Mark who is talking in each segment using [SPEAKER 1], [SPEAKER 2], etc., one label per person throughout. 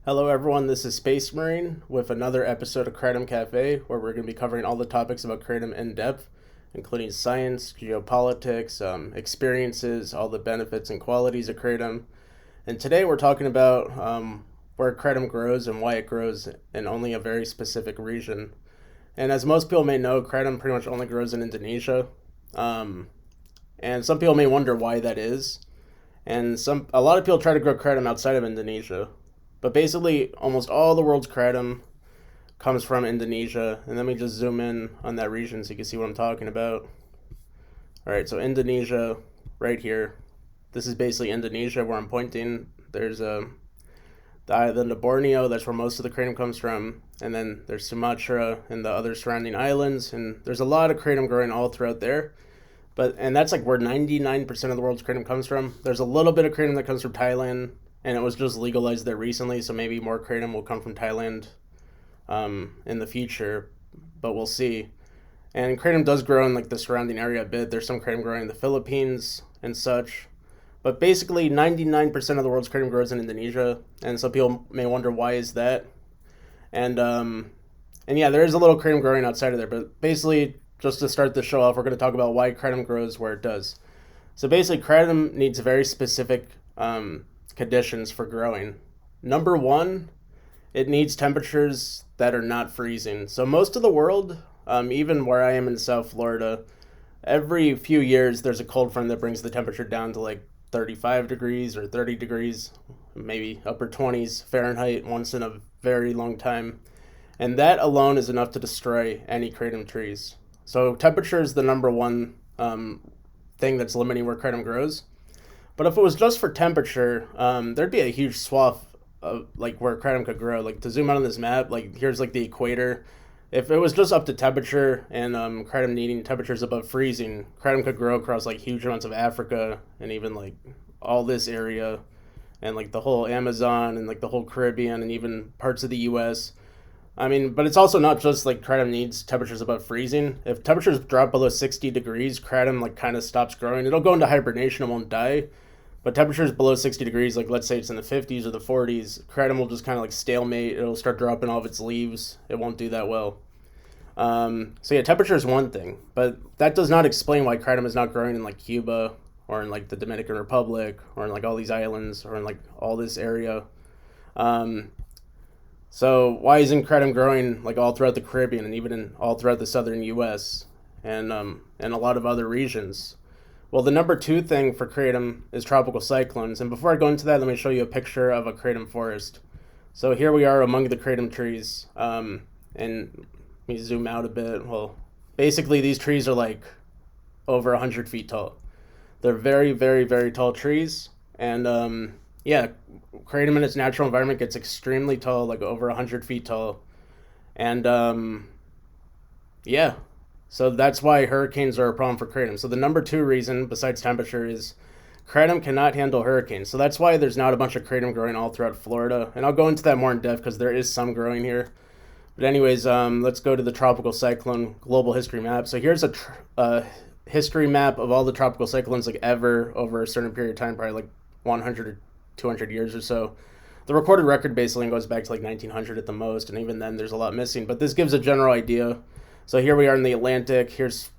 [SPEAKER 1] Hello, everyone. This is Space Marine with another episode of Kratom Cafe, where we're going to be covering all the topics about Kratom in depth, including science, geopolitics, experiences, all the benefits and qualities of Kratom. And today we're talking about where Kratom grows and why it grows in only a very specific region. And as most people may know, Kratom pretty much only grows in Indonesia. Um, and some people may wonder why that is. And a lot of people try to grow Kratom outside of Indonesia. But basically, almost all the world's kratom comes from Indonesia. And let me just zoom in on that region so you can see what I'm talking about. All right, so Indonesia, right here. This is basically Indonesia where I'm pointing. There's the island of Borneo. That's where most of the kratom comes from. And then there's Sumatra and the other surrounding islands. And there's a lot of kratom growing all throughout there. And that's like where 99% of the world's kratom comes from. There's a little bit of kratom that comes from Thailand, and it was just legalized there recently, so maybe more kratom will come from Thailand in the future, but we'll see. And kratom does grow in like the surrounding area a bit. There's some kratom growing in the Philippines and such, but basically 99% of the world's kratom grows in Indonesia, and some people may wonder why is that. And yeah, there is a little kratom growing outside of there, but basically, just to start the show off, we're going to talk about why kratom grows where it does. So basically, kratom needs very specific conditions for growing. Number one, it needs temperatures that are not freezing. So most of the world, even where I am in South Florida, every few years there's a cold front that brings the temperature down to like 35 degrees or 30 degrees, maybe upper 20s Fahrenheit once in a very long time. And that alone is enough to destroy any kratom trees. So temperature is the number one thing that's limiting where kratom grows. But if it was just for temperature, there'd be a huge swath of like where kratom could grow. Like to zoom out on this map, like here's like the equator. If it was just up to temperature and kratom needing temperatures above freezing, kratom could grow across like huge amounts of Africa and even like all this area and like the whole Amazon and like the whole Caribbean and even parts of the U.S. I mean, but it's also not just like kratom needs temperatures above freezing. If temperatures drop below 60 degrees, kratom like kind of stops growing. It'll go into hibernation and won't die. But temperatures below 60 degrees, like let's say it's in the 50s or the 40s, kratom will just kind of like stalemate. It'll start dropping all of its leaves. It won't do that well. So yeah, temperature is one thing, but that does not explain why kratom is not growing in like Cuba or in like the Dominican Republic or in like all these islands or in like all this area. Um, so why isn't kratom growing like all throughout the Caribbean and even in all throughout the southern U.S. And a lot of other regions? Well, the number two thing for kratom is tropical cyclones. And before I go into that, let me show you a picture of a kratom forest. So here we are among the kratom trees. And let me zoom out a bit. Well, basically these trees are like over 100 feet tall. They're very, very, very tall trees. And yeah, kratom in its natural environment gets extremely tall, like over 100 feet tall. And yeah, so that's why hurricanes are a problem for kratom. So the number two reason, besides temperature, is kratom cannot handle hurricanes. So that's why there's not a bunch of kratom growing all throughout Florida. And I'll go into that more in depth because there is some growing here. But anyways, let's go to the tropical cyclone global history map. So here's a history map of all the tropical cyclones like ever over a certain period of time, probably like 100 or 200 years or so. The recorded record basically goes back to like 1900 at the most, and even then there's a lot missing. But this gives a general idea. So here we are in the Atlantic. Here's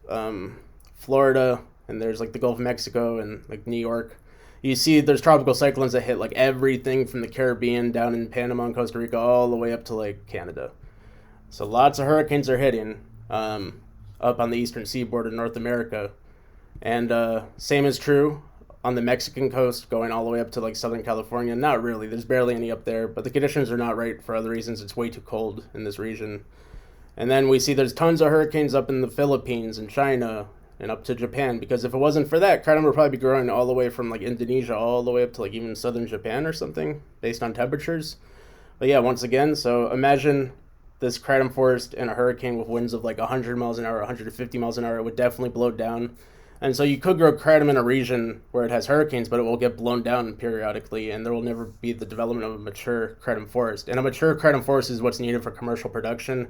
[SPEAKER 1] Florida, and there's like the Gulf of Mexico and like New York. You see there's tropical cyclones that hit like everything from the Caribbean down in Panama and Costa Rica all the way up to like Canada. So lots of hurricanes are hitting up on the eastern seaboard of North America. And same is true on the Mexican coast, going all the way up to like Southern California. Not really, there's barely any up there, but the conditions are not right for other reasons. It's way too cold in this region. And then we see there's tons of hurricanes up in the Philippines and China and up to Japan, because if it wasn't for that, kratom would probably be growing all the way from like Indonesia all the way up to like even southern Japan or something based on temperatures. But yeah, once again, so imagine this kratom forest in a hurricane with winds of like 100 miles an hour, 150 miles an hour. It would definitely blow down. And so you could grow kratom in a region where it has hurricanes, but it will get blown down periodically, and there will never be the development of a mature kratom forest. And a mature kratom forest is what's needed for commercial production.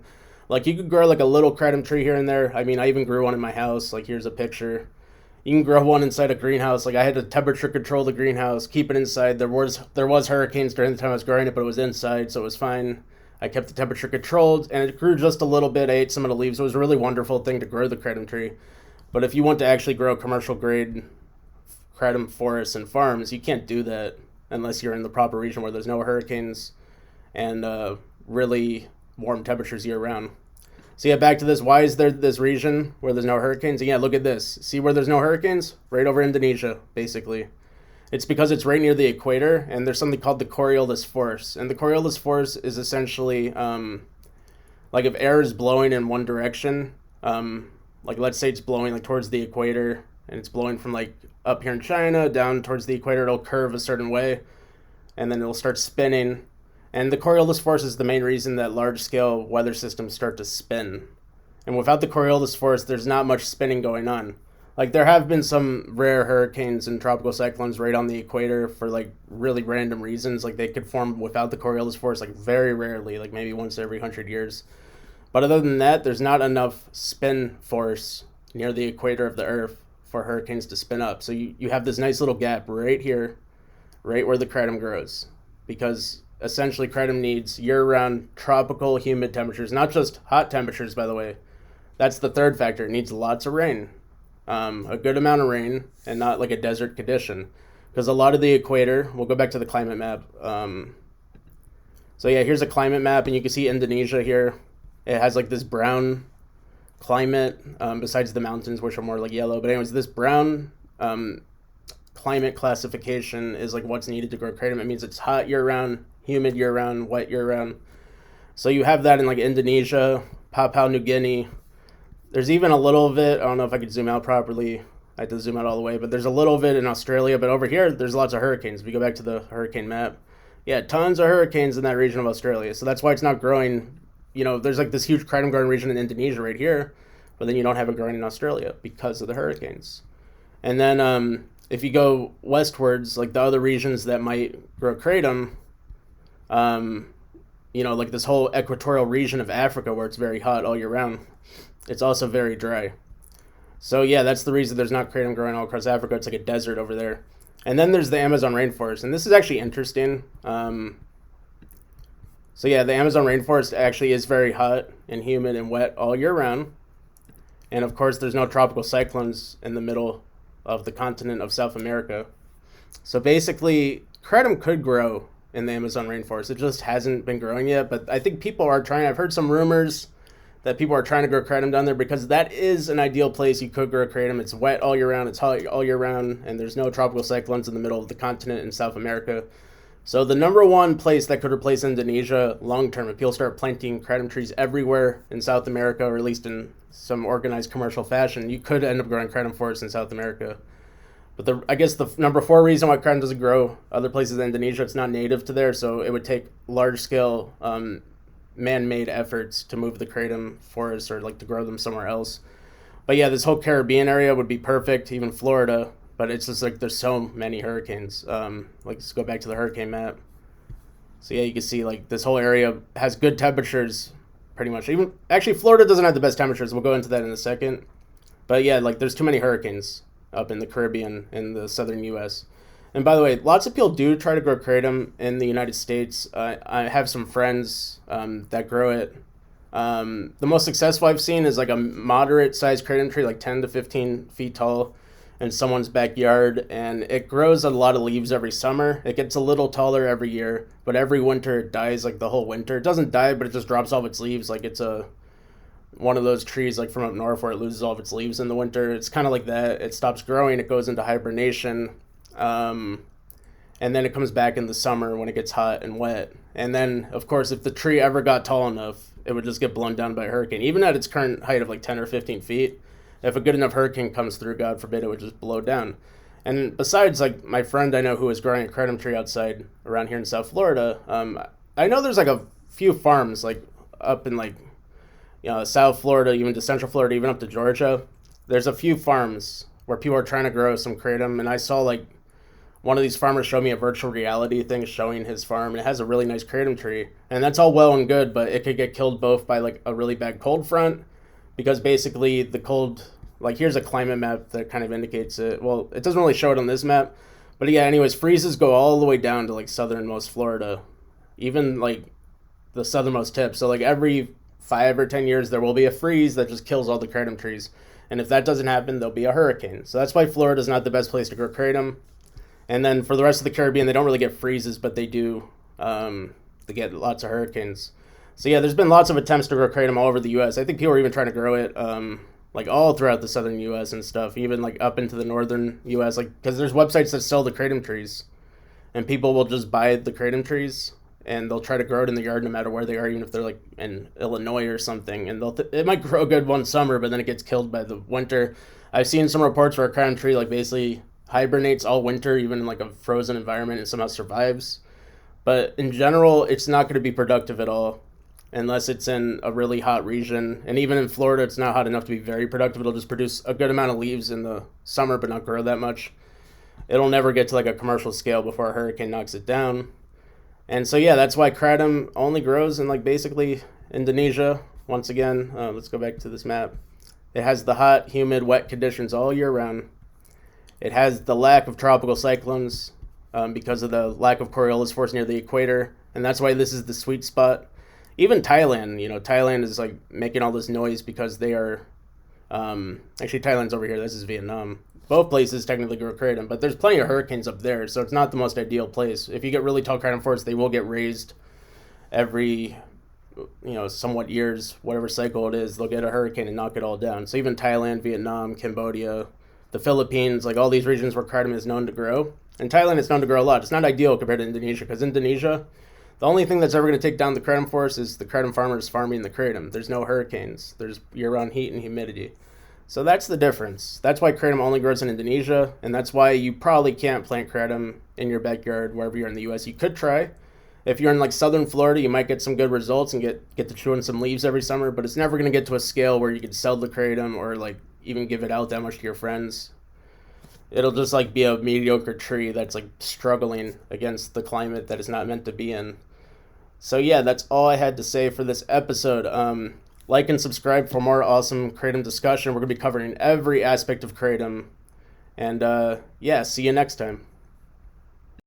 [SPEAKER 1] Like you could grow like a little kratom tree here and there. I mean, I even grew one in my house. Like here's a picture. You can grow one inside a greenhouse. Like I had to temperature control the greenhouse, keep it inside. There was hurricanes during the time I was growing it, but it was inside, so it was fine. I kept the temperature controlled, and it grew just a little bit. I ate some of the leaves. It was a really wonderful thing to grow the kratom tree. But if you want to actually grow commercial grade kratom forests and farms, you can't do that unless you're in the proper region where there's no hurricanes and really warm temperatures year round. So yeah, back to this. Why is there this region where there's no hurricanes? And yeah, look at this. See where there's no hurricanes? Right over Indonesia, basically. It's because it's right near the equator, and there's something called the Coriolis force. And the Coriolis force is essentially like if air is blowing in one direction, like let's say it's blowing like towards the equator, and it's blowing from like up here in China down towards the equator, it'll curve a certain way, and then it'll start spinning. And the Coriolis force is the main reason that large-scale weather systems start to spin. And without the Coriolis force, there's not much spinning going on. Like, there have been some rare hurricanes and tropical cyclones right on the equator for, like, really random reasons. Like, they could form without the Coriolis force, like, very rarely, like, maybe once every 100 years. But other than that, there's not enough spin force near the equator of the Earth for hurricanes to spin up. So you have this nice little gap right here, right where the kratom grows. Because essentially kratom needs year-round tropical humid temperatures, not just hot temperatures, by the way. That's the third factor. It needs lots of rain, a good amount of rain, and not like a desert condition. Because a lot of the equator, we'll go back to the climate map. So yeah, here's a climate map, and you can see Indonesia here. It has like this brown climate, besides the mountains, which are more like yellow. But anyways, this brown climate classification is like what's needed to grow kratom. It means it's hot year-round, humid year-round, wet year-round. So you have that in like Indonesia, Papua New Guinea. There's even a little of it, I don't know if I could zoom out properly. I have to zoom out all the way, but there's a little of it in Australia. But over here, there's lots of hurricanes. If you go back to the hurricane map, yeah, tons of hurricanes in that region of Australia. So that's why it's not growing. You know, there's like this huge kratom growing region in Indonesia right here, but then you don't have it growing in Australia because of the hurricanes. And then if you go westwards, like the other regions that might grow kratom, you know, like this whole equatorial region of Africa where it's very hot all year round, it's also very dry. So yeah, that's the reason there's not kratom growing all across Africa. It's like a desert over there. And then there's the Amazon rainforest, and this is actually interesting. So yeah, the Amazon rainforest actually is very hot and humid and wet all year round. And of course, there's no tropical cyclones in the middle of the continent of South America. So basically, kratom could grow in the Amazon rainforest. It just hasn't been growing yet, but I think people are trying. I've heard some rumors that people are trying to grow kratom down there because that is an ideal place you could grow kratom. It's wet all year round, it's hot all year round, and there's no tropical cyclones in the middle of the continent in South America. So the number one place that could replace Indonesia long term, if people start planting kratom trees everywhere in South America, or at least in some organized commercial fashion, you could end up growing kratom forests in South America. But I guess the number 4 reason why kratom doesn't grow other places in Indonesia, it's not native to there, so it would take large-scale man-made efforts to move the kratom forests or like to grow them somewhere else. But yeah, this whole Caribbean area would be perfect, even Florida. But it's just like there's so many hurricanes. Like let's go back to the hurricane map. So yeah, you can see like this whole area has good temperatures, pretty much. Even actually, Florida doesn't have the best temperatures. We'll go into that in a second. But yeah, like there's too many hurricanes up in the Caribbean in the southern U.S. And by the way, lots of people do try to grow kratom in the United States. I have some friends that grow it. The most successful I've seen is like a moderate-sized kratom tree, like 10 to 15 feet tall, in someone's backyard, and it grows a lot of leaves every summer. It gets a little taller every year, but every winter it dies like the whole winter. It doesn't die, but it just drops off its leaves. Like it's one of those trees like from up north where it loses all of its leaves in the winter. It's kind of like that. It stops growing, it goes into hibernation, and then it comes back in the summer when it gets hot and wet. And then, of course, if the tree ever got tall enough, it would just get blown down by a hurricane. Even at its current height of like 10 or 15 feet, if a good enough hurricane comes through, God forbid, it would just blow down. And besides, like, my friend I know who is growing a kratom tree outside around here in South Florida, I know there's, like, a few farms, like, up in, like, you know, South Florida, even to Central Florida, even up to Georgia. There's a few farms where people are trying to grow some kratom, and I saw, like, one of these farmers showed me a virtual reality thing showing his farm, and it has a really nice kratom tree. And that's all well and good, but it could get killed both by, like, a really bad cold front, because basically the cold Like here's a climate map that kind of indicates it. Well, it doesn't really show it on this map, but yeah. Anyways, freezes go all the way down to like southernmost Florida, even like the southernmost tip. So like every 5 or 10 years, there will be a freeze that just kills all the kratom trees. And if that doesn't happen, there'll be a hurricane. So that's why Florida's not the best place to grow kratom. And then for the rest of the Caribbean, they don't really get freezes, but they do. They get lots of hurricanes. So yeah, there's been lots of attempts to grow kratom all over the U.S. I think people are even trying to grow it, like all throughout the southern U.S. and stuff, even like up into the northern U.S. Like because there's websites that sell the kratom trees, and people will just buy the kratom trees and they'll try to grow it in the yard no matter where they are, even if they're like in Illinois or something. And it might grow good one summer, but then it gets killed by the winter. I've seen some reports where a kratom tree like basically hibernates all winter, even in like a frozen environment, and somehow survives. But in general, it's not going to be productive at all unless it's in a really hot region. And even in Florida, it's not hot enough to be very productive. It'll just produce a good amount of leaves in the summer, but not grow that much. It'll never get to like a commercial scale before a hurricane knocks it down. And so yeah, that's why kratom only grows in like basically Indonesia. Once again, let's go back to this map. It has the hot, humid, wet conditions all year round. It has the lack of tropical cyclones because of the lack of Coriolis force near the equator, and that's why this is the sweet spot. Even Thailand, Thailand is like making all this noise because they are. Actually, Thailand's over here. This is Vietnam. Both places technically grow kratom, but there's plenty of hurricanes up there, so it's not the most ideal place. If you get really tall kratom forests, they will get raised every, somewhat years, whatever cycle it is. They'll get a hurricane and knock it all down. So even Thailand, Vietnam, Cambodia, the Philippines, like all these regions where kratom is known to grow. And Thailand is known to grow a lot. It's not ideal compared to Indonesia, because Indonesia, the only thing that's ever going to take down the kratom forest is the kratom farmers farming the kratom. There's no hurricanes. There's year-round heat and humidity. So that's the difference. That's why kratom only grows in Indonesia, and that's why you probably can't plant kratom in your backyard wherever you're in the U.S. You could try. If you're in like southern Florida, you might get some good results and get to chew on some leaves every summer, but it's never going to get to a scale where you can sell the kratom or like even give it out that much to your friends. It'll just like be a mediocre tree that's like struggling against the climate that it's not meant to be in. So yeah, that's all I had to say for this episode. Like and subscribe for more awesome kratom discussion. We're going to be covering every aspect of kratom. And yeah, see you next time.